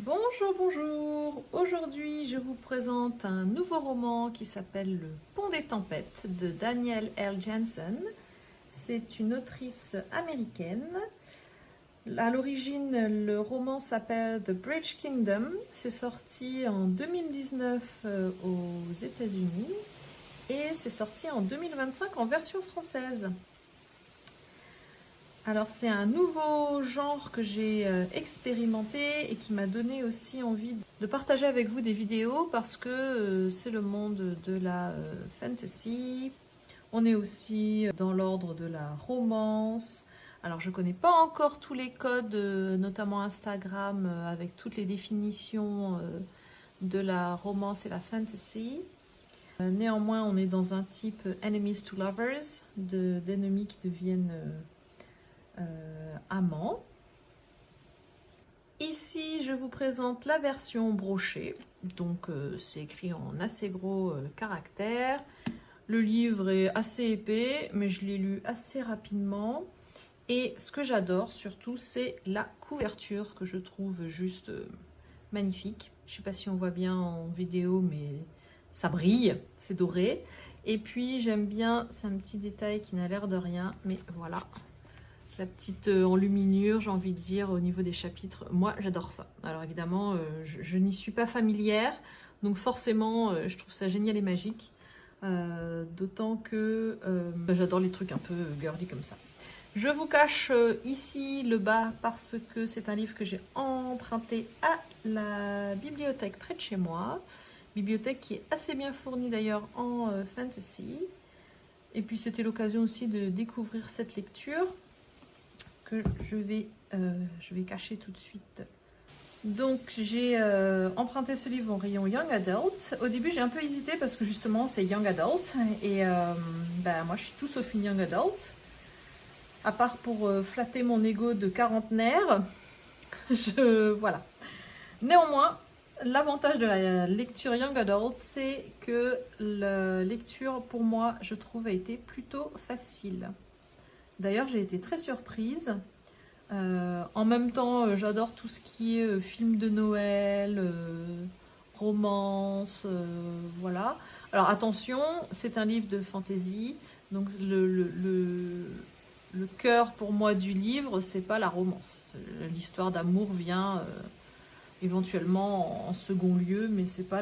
Bonjour, bonjour. Aujourd'hui, je vous présente un nouveau roman qui s'appelle Le Pont des Tempêtes de Danielle L. Jensen. C'est une autrice américaine. À l'origine, le roman s'appelle The Bridge Kingdom. C'est sorti en 2019 aux États-Unis et c'est sorti en 2025 en version française. Alors c'est un nouveau genre que j'ai expérimenté et qui m'a donné aussi envie de partager avec vous des vidéos parce que c'est le monde de la fantasy. On est aussi dans l'ordre de la romance. Alors je connais pas encore tous les codes, notamment Instagram, avec toutes les définitions de la romance et la fantasy. Néanmoins, on est dans un type enemies to lovers, d'ennemis qui deviennent amants. Ici, je vous présente la version brochée. Donc, c'est écrit en assez gros caractères. Le livre est assez épais, mais je l'ai lu assez rapidement. Et ce que j'adore surtout, c'est la couverture que je trouve juste magnifique. Je ne sais pas si on voit bien en vidéo, mais ça brille, c'est doré. Et puis, j'aime bien, c'est un petit détail qui n'a l'air de rien, mais voilà. La petite enluminure, j'ai envie de dire, au niveau des chapitres. Moi, j'adore ça. Alors évidemment, je n'y suis pas familière, donc forcément, je trouve ça génial et magique. D'autant que j'adore les trucs un peu girly comme ça. Je vous cache ici le bas parce que c'est un livre que j'ai emprunté à la bibliothèque près de chez moi. Bibliothèque qui est assez bien fournie d'ailleurs en fantasy. Et puis c'était l'occasion aussi de découvrir cette lecture que je vais cacher tout de suite. Donc j'ai emprunté ce livre en rayon Young Adult. Au début j'ai un peu hésité parce que justement c'est Young Adult et moi je suis tout sauf une Young Adult. À part pour flatter mon ego de quarantenaire, voilà. Néanmoins, l'avantage de la lecture Young Adult, c'est que la lecture pour moi je trouve a été plutôt facile. D'ailleurs, j'ai été très surprise. En même temps, j'adore tout ce qui est film de Noël, romance, voilà. Alors attention, c'est un livre de fantasy, donc le cœur pour moi du livre, c'est pas la romance. L'histoire d'amour vient éventuellement en second lieu, mais c'est pas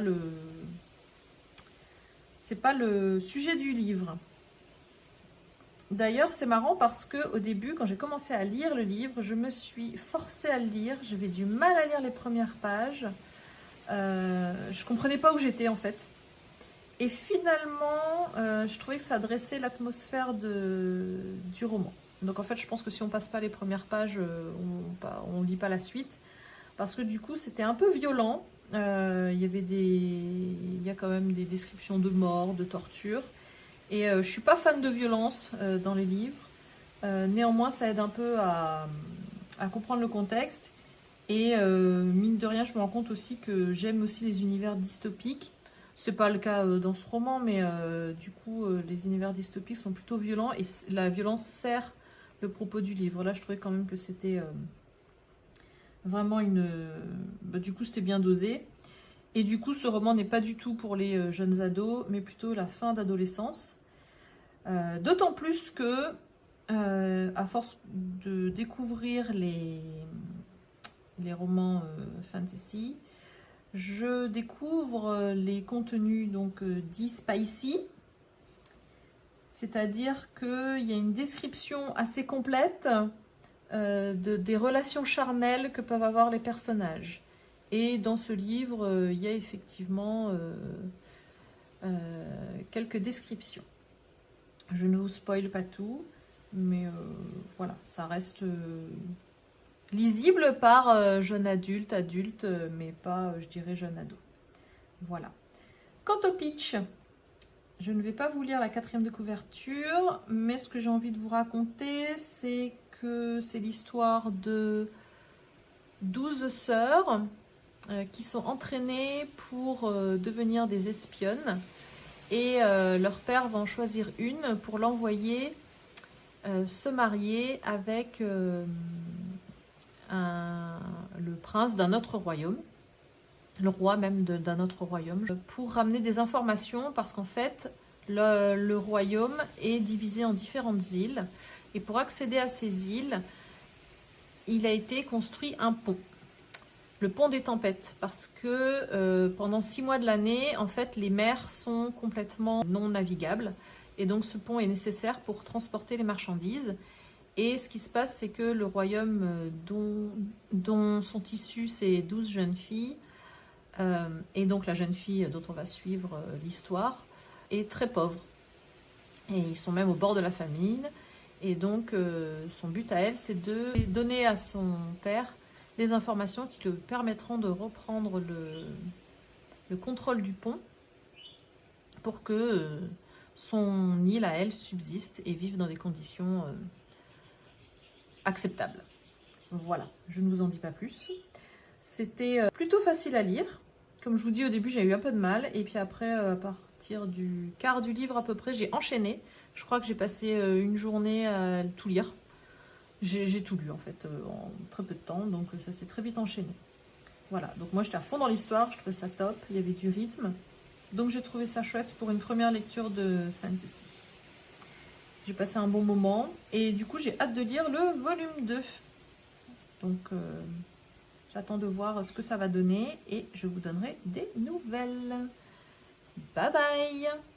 le sujet du livre. D'ailleurs, c'est marrant parce que au début, quand j'ai commencé à lire le livre, je me suis forcée à le lire. J'avais du mal à lire les premières pages. Je comprenais pas où j'étais en fait. Et finalement, je trouvais que ça dressait l'atmosphère du roman. Donc en fait, je pense que si on passe pas les premières pages, on lit pas la suite. Parce que du coup, c'était un peu violent. Il y a quand même des descriptions de mort, de torture. Et je suis pas fan de violence dans les livres. Néanmoins, ça aide un peu à comprendre le contexte. Et mine de rien, je me rends compte aussi que j'aime aussi les univers dystopiques. C'est pas le cas dans ce roman, mais du coup, les univers dystopiques sont plutôt violents et la violence sert le propos du livre. Là, je trouvais quand même que c'était vraiment du coup, c'était bien dosé. Et du coup, ce roman n'est pas du tout pour les jeunes ados, mais plutôt la fin d'adolescence. D'autant plus que, à force de découvrir les romans fantasy, je découvre les contenus donc dits spicy. C'est-à-dire qu'il y a une description assez complète des relations charnelles que peuvent avoir les personnages. Et dans ce livre, il y a effectivement quelques descriptions. Je ne vous spoile pas tout, mais voilà, ça reste lisible par jeune adulte, mais pas, je dirais, jeune ado. Voilà. Quant au pitch, je ne vais pas vous lire la 4e de couverture, mais ce que j'ai envie de vous raconter, c'est que c'est l'histoire de 12 sœurs qui sont entraînées pour devenir des espionnes. Et leur père va en choisir une pour l'envoyer se marier avec le prince d'un autre royaume. le roi même d'un autre royaume, pour ramener des informations parce qu'en fait, le royaume est divisé en différentes îles. Et pour accéder à ces îles, il a été construit un pont. Le pont des tempêtes, parce que pendant 6 mois de l'année, en fait, les mers sont complètement non navigables. Et donc ce pont est nécessaire pour transporter les marchandises. Et ce qui se passe, c'est que le royaume dont sont issues ces 12 jeunes filles, et donc la jeune fille dont on va suivre l'histoire, est très pauvre. Et ils sont même au bord de la famine. Et donc son but à elle, c'est de donner à son père des informations qui lui permettront de reprendre le contrôle du pont pour que son île à elle subsiste et vive dans des conditions acceptables. Voilà, je ne vous en dis pas plus. C'était plutôt facile à lire. Comme je vous dis au début, j'ai eu un peu de mal. Et puis après, à partir du quart du livre à peu près, j'ai enchaîné. Je crois que j'ai passé une journée à tout lire. J'ai tout lu en fait en très peu de temps, donc ça s'est très vite enchaîné. Voilà, donc moi j'étais à fond dans l'histoire, je trouvais ça top, il y avait du rythme. Donc j'ai trouvé ça chouette pour une première lecture de fantasy. J'ai passé un bon moment et du coup j'ai hâte de lire le volume 2. Donc j'attends de voir ce que ça va donner et je vous donnerai des nouvelles. Bye bye!